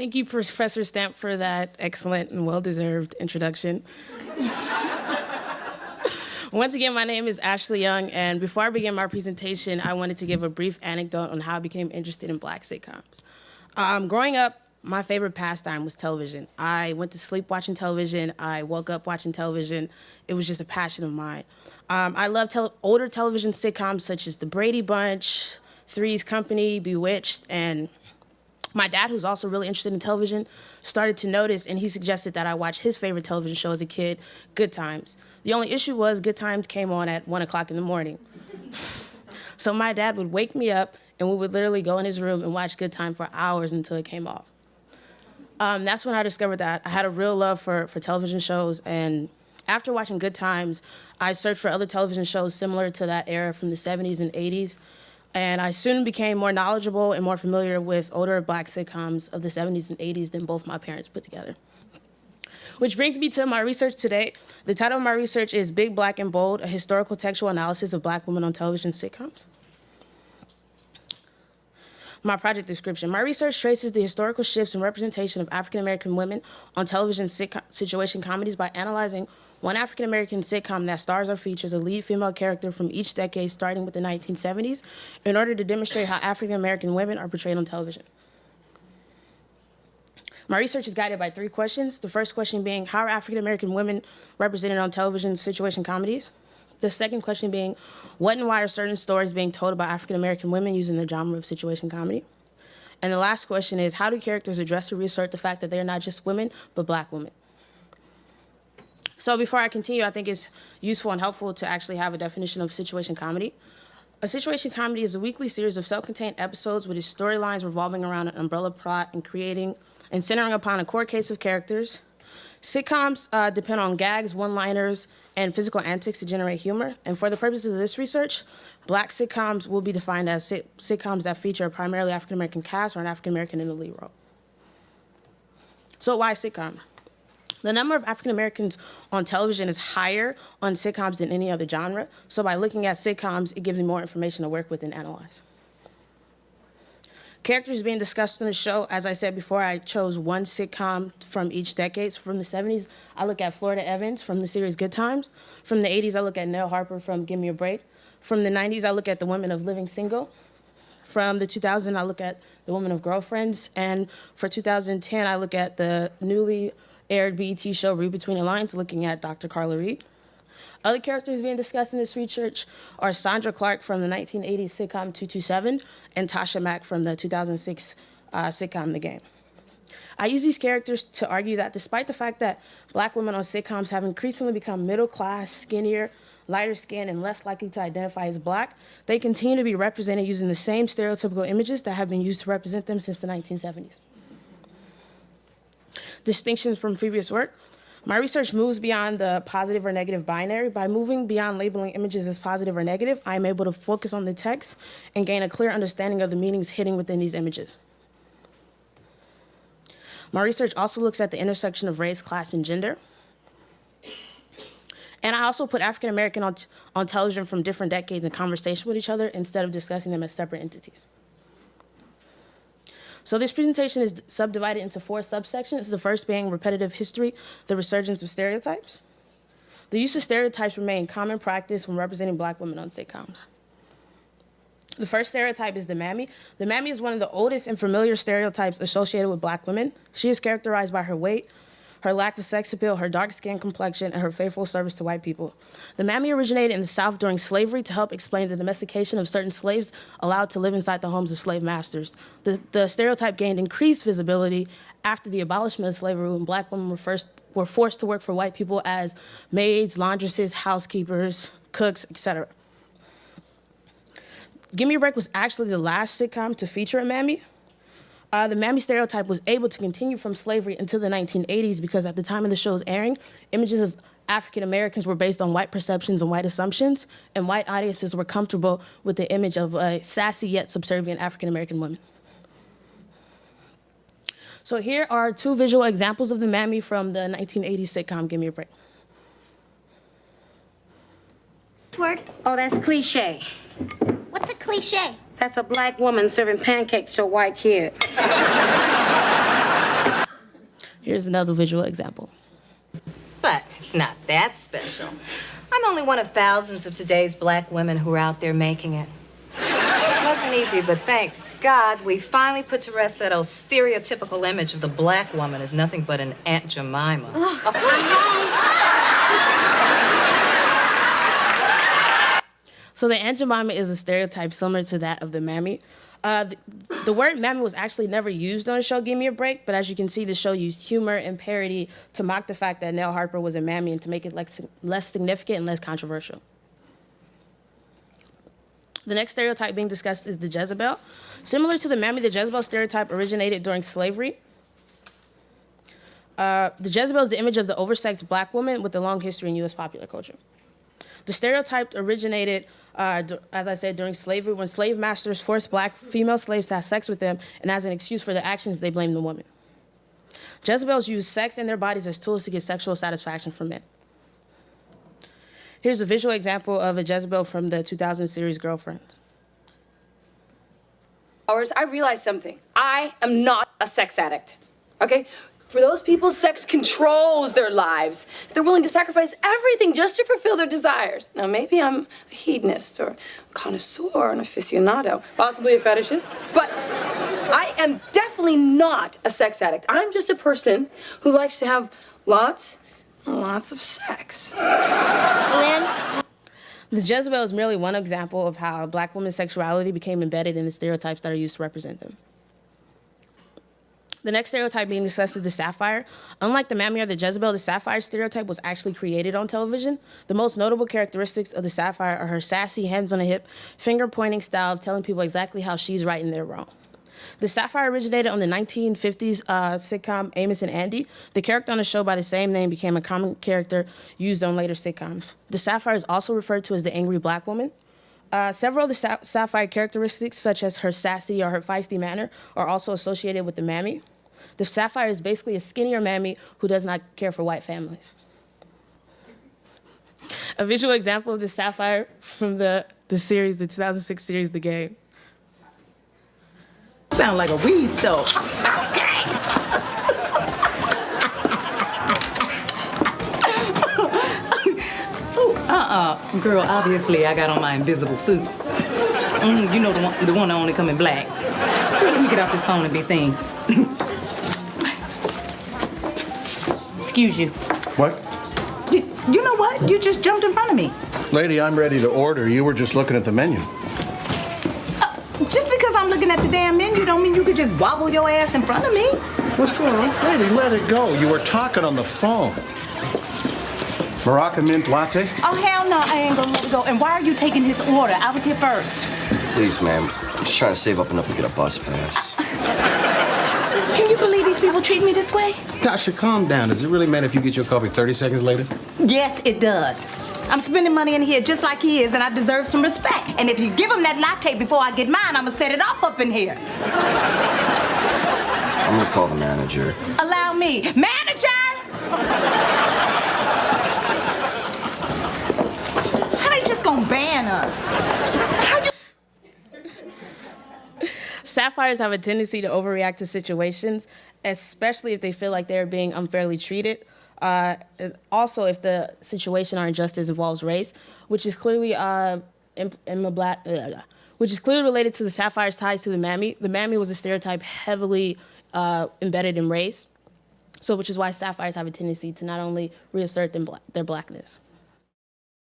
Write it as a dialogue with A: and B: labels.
A: Thank you, Professor Stamp, for that excellent and well-deserved introduction. Once again, my name is Ashley Young, and before I begin my presentation, I wanted to give a brief anecdote on how I became interested in Black sitcoms. Growing up, my favorite pastime was television. I went to sleep watching television. I woke up watching television. It was just a passion of mine. I love older television sitcoms such as The Brady Bunch, Three's Company, Bewitched, and my dad, who's also really interested in television, started to notice, and he suggested that I watch his favorite television show as a kid, Good Times. The only issue was Good Times came on at 1 o'clock in the morning. So my dad would wake me up, and we would literally go in his room and watch Good Time for hours until it came off. That's when I discovered that I had a real love for television shows, and after watching Good Times, I searched for other television shows similar to that era from the 70s and 80s, and I soon became more knowledgeable and more familiar with older Black sitcoms of the 70s and 80s than both my parents put together. Which brings me to my research today. The title of my research is Big, Black, and Bold, a historical textual analysis of Black women on television sitcoms. My project description. My research traces the historical shifts in representation of African-American women on television situation comedies by analyzing one African-American sitcom that stars or features a lead female character from each decade starting with the 1970s in order to demonstrate how African-American women are portrayed on television. My research is guided by 3 questions. The first question being, how are African-American women represented on television situation comedies? The second question being, what and why are certain stories being told about African-American women using the genre of situation comedy? And the last question is, how do characters address or reassert the fact that they're not just women, but Black women? So before I continue, I think it's useful and helpful to actually have a definition of situation comedy. A situation comedy is a weekly series of self-contained episodes with its storylines revolving around an umbrella plot and creating and centering upon a core case of characters. Sitcoms depend on gags, one-liners, and physical antics to generate humor. And for the purposes of this research, Black sitcoms will be defined as sitcoms that feature a primarily African-American cast or an African-American in the lead role. So why sitcom? The number of African-Americans on television is higher on sitcoms than any other genre. So by looking at sitcoms, it gives me more information to work with and analyze. Characters being discussed in the show, as I said before, I chose one sitcom from each decade. So from the 70s, I look at Florida Evans from the series Good Times. From the 80s, I look at Nell Harper from Give Me a Break. From the 90s, I look at The Women of Living Single. From the 2000s, I look at The Women of Girlfriends. And for 2010, I look at the newly aired BET show Read Between the Lines, looking at Dr. Carla Reed. Other characters being discussed in this research are Sandra Clark from the 1980s sitcom 227 and Tasha Mack from the 2006 sitcom The Game. I use these characters to argue that despite the fact that Black women on sitcoms have increasingly become middle class, skinnier, lighter skinned, and less likely to identify as Black, they continue to be represented using the same stereotypical images that have been used to represent them since the 1970s. Distinctions from previous work. My research moves beyond the positive or negative binary. By moving beyond labeling images as positive or negative, I'm able to focus on the text and gain a clear understanding of the meanings hidden within these images. My research also looks at the intersection of race, class, and gender. And I also put African American on television from different decades in conversation with each other instead of discussing them as separate entities. So this presentation is subdivided into 4 subsections, the first being repetitive history, the resurgence of stereotypes. The use of stereotypes remain common practice when representing Black women on sitcoms. The first stereotype is the mammy. The mammy is one of the oldest and familiar stereotypes associated with Black women. She is characterized by her weight, her lack of sex appeal, her dark skin complexion, and her faithful service to white people. The mammy originated in the South during slavery to help explain the domestication of certain slaves allowed to live inside the homes of slave masters. The stereotype gained increased visibility after the abolishment of slavery when Black women were forced to work for white people as maids, laundresses, housekeepers, cooks, etc. Give Me a Break was actually the last sitcom to feature a mammy. The mammy stereotype was able to continue from slavery until the 1980s because at the time of the show's airing, images of African Americans were based on white perceptions and white assumptions, and white audiences were comfortable with the image of a sassy yet subservient African American woman. So here are 2 visual examples of the mammy from the 1980s sitcom Give Me a Break.
B: Word? Oh, that's cliche.
C: What's a cliche?
B: That's a Black woman serving pancakes to a white kid.
A: Here's another visual example.
C: But it's not that special. I'm only one of thousands of today's black women who are out there making it. It wasn't easy, but thank God we finally put to rest that old stereotypical image of the black woman as nothing but an Aunt Jemima.
A: So the Aunt Jemima is a stereotype similar to that of the mammy. The word mammy was actually never used on the show Give Me a Break, but as you can see, the show used humor and parody to mock the fact that Nell Harper was a mammy and to make it less significant and less controversial. The next stereotype being discussed is the Jezebel. Similar to the mammy, the Jezebel stereotype originated during slavery. The Jezebel is the image of the oversexed black woman with a long history in U.S. popular culture. The stereotype originated, as I said, during slavery, when slave masters forced black female slaves to have sex with them, and as an excuse for their actions, they blamed the woman. Jezebels use sex and their bodies as tools to get sexual satisfaction from men. Here's a visual example of a Jezebel from the 2000 series Girlfriend.
D: I realized something. I am not a sex addict, okay? For those people, sex controls their lives. They're willing to sacrifice everything just to fulfill their desires. Now, maybe I'm a hedonist or a connoisseur or an aficionado, possibly a fetishist, but I am definitely not a sex addict. I'm just a person who likes to have lots and lots of sex. Lynn?
A: The Jezebel is merely one example of how black women's sexuality became embedded in the stereotypes that are used to represent them. The next stereotype being discussed is the Sapphire. Unlike the mammy or the Jezebel, the Sapphire stereotype was actually created on television. The most notable characteristics of the Sapphire are her sassy, hands on the hip, finger-pointing style of telling people exactly how she's right and they're wrong. The Sapphire originated on the 1950s sitcom Amos and Andy. The character on the show by the same name became a common character used on later sitcoms. The Sapphire is also referred to as the angry black woman. Several of the Sapphire characteristics, such as her sassy or her feisty manner, are also associated with the mammy. The Sapphire is basically a skinnier mammy who does not care for white families. A visual example of the Sapphire from the series, the 2006 series, The Game.
E: Sound like a weed stove. Girl, obviously I got on my invisible suit. You know, the one that only come in black. Girl, let me get off this phone and be seen. Excuse you.
F: What?
E: You know what? You just jumped in front of me.
F: Lady, I'm ready to order. You were just looking at the menu.
E: Just because I'm looking at the damn menu don't mean you could just wobble your ass in front of me.
F: What's going on? Lady, let it go. You were talking on the phone. Moroccan mint latte?
E: Oh, hell no, I ain't gonna let it go. And why are you taking his order? I was here first.
G: Please, ma'am. I'm just trying to save up enough to get a bus pass.
E: Can you believe these people treat me this way?
F: Tasha, calm down. Does it really matter if you get your coffee 30 seconds later?
E: Yes, it does. I'm spending money in here just like he is, and I deserve some respect. And if you give him that latte before I get mine, I'm gonna set it off up in here.
G: I'm gonna call the manager.
E: Allow me. Manager! How they just gonna ban us?
A: Sapphires have a tendency to overreact to situations, especially if they feel like they're being unfairly treated. Also, if the situation or injustice involves race, which is clearly which is clearly related to the Sapphire's ties to the mammy. The mammy was a stereotype heavily embedded in race, so which is why Sapphires have a tendency to not only reassert their blackness.